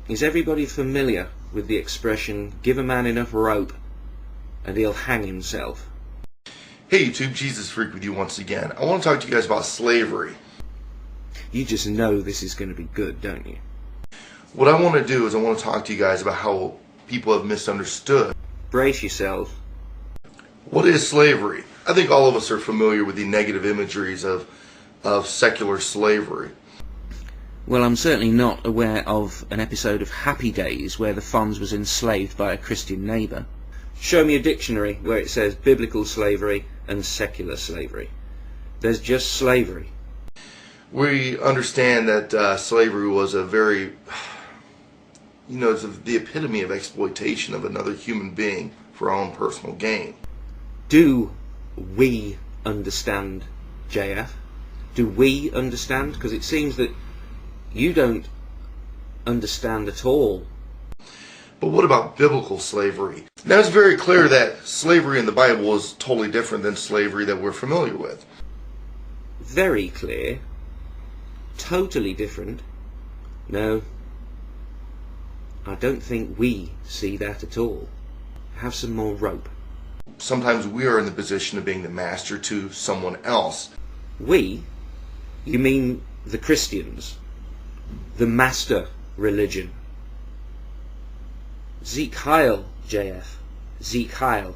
Is everybody familiar with the expression, give a man enough rope and he'll hang himself? Hey YouTube, Jesus Freak with you once again. I want to talk to you guys about slavery. You just know this is going to be good, don't you? What I want to do is I want to talk to you guys about how people have misunderstood. Brace yourself. What is slavery? I think all of us are familiar with the negative imageries of secular slavery. Well, I'm certainly not aware of an episode of Happy Days where the Fonz was enslaved by a Christian neighbour. Show me a dictionary where it says biblical slavery and secular slavery. There's just slavery. We understand that slavery was a very, it's the epitome of exploitation of another human being for our own personal gain. Do we understand, JF? Do we understand? Because it seems that you don't understand at all. But what about biblical slavery? Now it's very clear that slavery in the Bible is totally different than slavery that we're familiar with. Very clear. Totally different. No, I don't think we see that at all. Have some more rope. Sometimes we are in the position of being the master to someone else. We? You mean the Christians? The master religion? Zeke Heil, JF. Zeke Heil.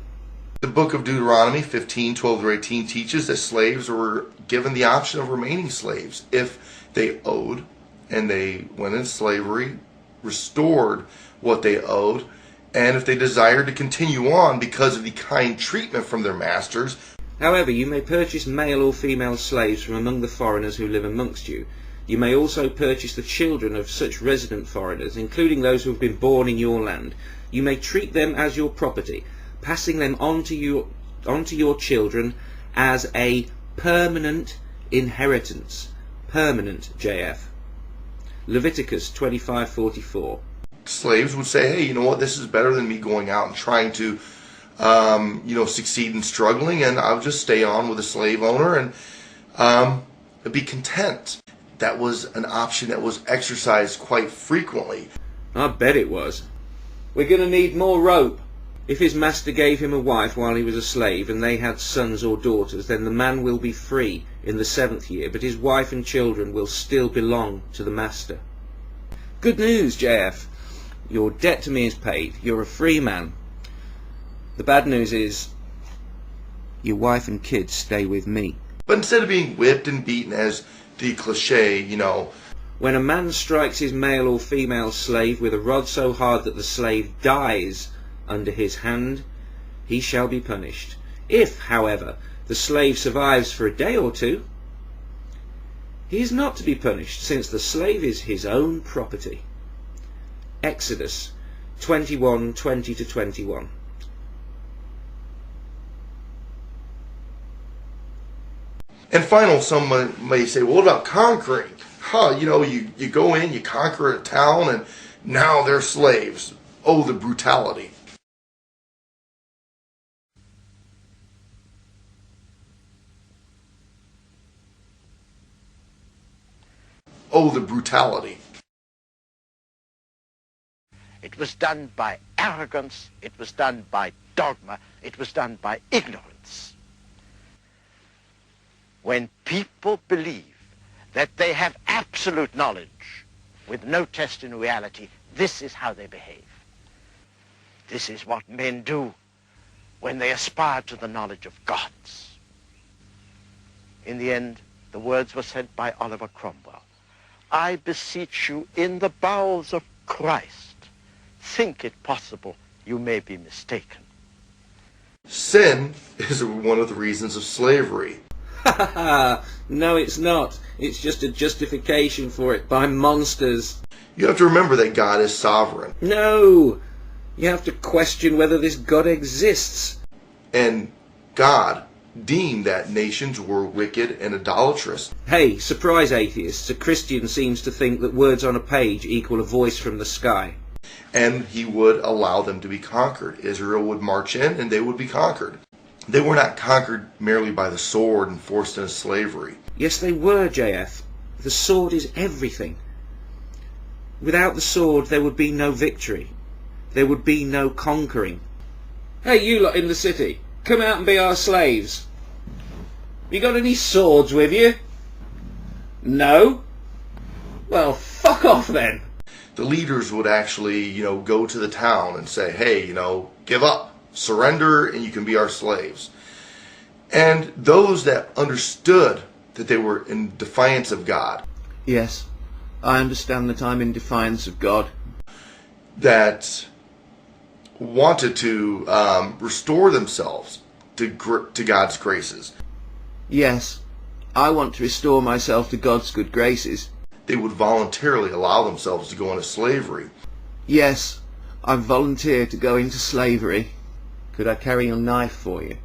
The book of Deuteronomy 15:12-18 teaches that slaves were given the option of remaining slaves if they owed, and they went in slavery, restored what they owed, and if they desired to continue on because of the kind treatment from their masters. However, you may purchase male or female slaves from among the foreigners who live amongst you. You may also purchase the children of such resident foreigners, including those who have been born in your land. You may treat them as your property, passing them on to your children as a permanent inheritance. Permanent, JF. Leviticus 25:44. Slaves would say, hey, you know what, this is better than me going out and trying to succeed in struggling, and I'll just stay on with a slave owner and be content. That was an option that was exercised quite frequently. I bet it was. We're going to need more rope. If his master gave him a wife while he was a slave and they had sons or daughters, then the man will be free in the 7th year, but his wife and children will still belong to the master. Good news, JF. Your debt to me is paid. You're a free man. The bad news is your wife and kids stay with me. But instead of being whipped and beaten as the cliche, when a man strikes his male or female slave with a rod so hard that the slave dies under his hand, he shall be punished. If, however, the slave survives for a day or two, he is not to be punished, since the slave is his own property. Exodus 21:20-21. And final, someone may say, well, what about conquering? You go in, you conquer a town, and now they're slaves. Oh, the brutality. Oh, the brutality. It was done by arrogance, it was done by dogma, it was done by ignorance. When people believe that they have absolute knowledge with no test in reality, this is how they behave. This is what men do when they aspire to the knowledge of gods. In the end, the words were said by Oliver Cromwell. I beseech you in the bowels of Christ, think it possible you may be mistaken. Sin is one of the reasons of slavery. No, it's not. It's just a justification for it by monsters. You have to remember that God is sovereign. No! You have to question whether this God exists. And God deemed that nations were wicked and idolatrous. Hey, surprise atheists, a Christian seems to think that words on a page equal a voice from the sky. And he would allow them to be conquered. Israel would march in and they would be conquered. They were not conquered merely by the sword and forced into slavery. Yes, they were, JF. The sword is everything. Without the sword there would be no victory. There would be no conquering. Hey, you lot in the city, come out and be our slaves. You got any swords with you? No? Well, fuck off then. The leaders would actually, go to the town and say, hey, give up, surrender, and you can be our slaves. And those that understood that they were in defiance of God. Yes, I understand that I'm in defiance of God. That wanted to restore themselves to God's graces. Yes, I want to restore myself to God's good graces. They would voluntarily allow themselves to go into slavery. Yes, I volunteer to go into slavery. Could I carry your knife for you?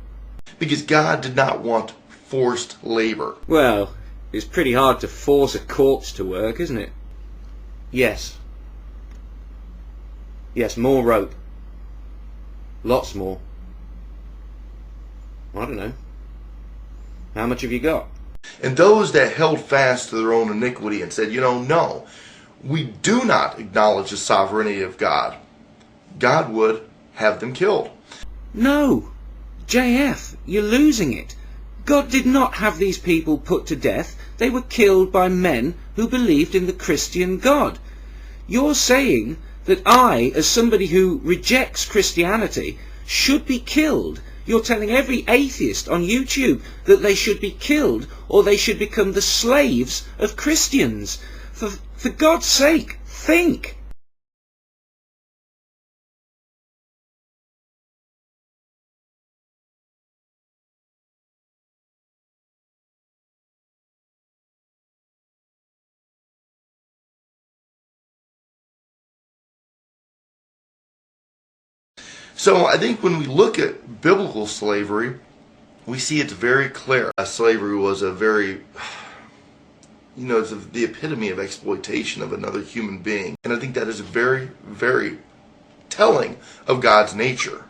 Because God did not want forced labor. Well, it's pretty hard to force a corpse to work, isn't it? Yes. Yes, more rope. Lots more. I don't know. How much have you got? And those that held fast to their own iniquity and said, no, we do not acknowledge the sovereignty of God, God would have them killed. No, JF, you're losing it. God did not have these people put to death. They were killed by men who believed in the Christian God. You're saying that I, as somebody who rejects Christianity, should be killed. You're telling every atheist on YouTube that they should be killed or they should become the slaves of Christians. For God's sake, think. So I think when we look at biblical slavery, we see it's very clear. Slavery was a very, it's the epitome of exploitation of another human being. And I think that is very, very telling of God's nature.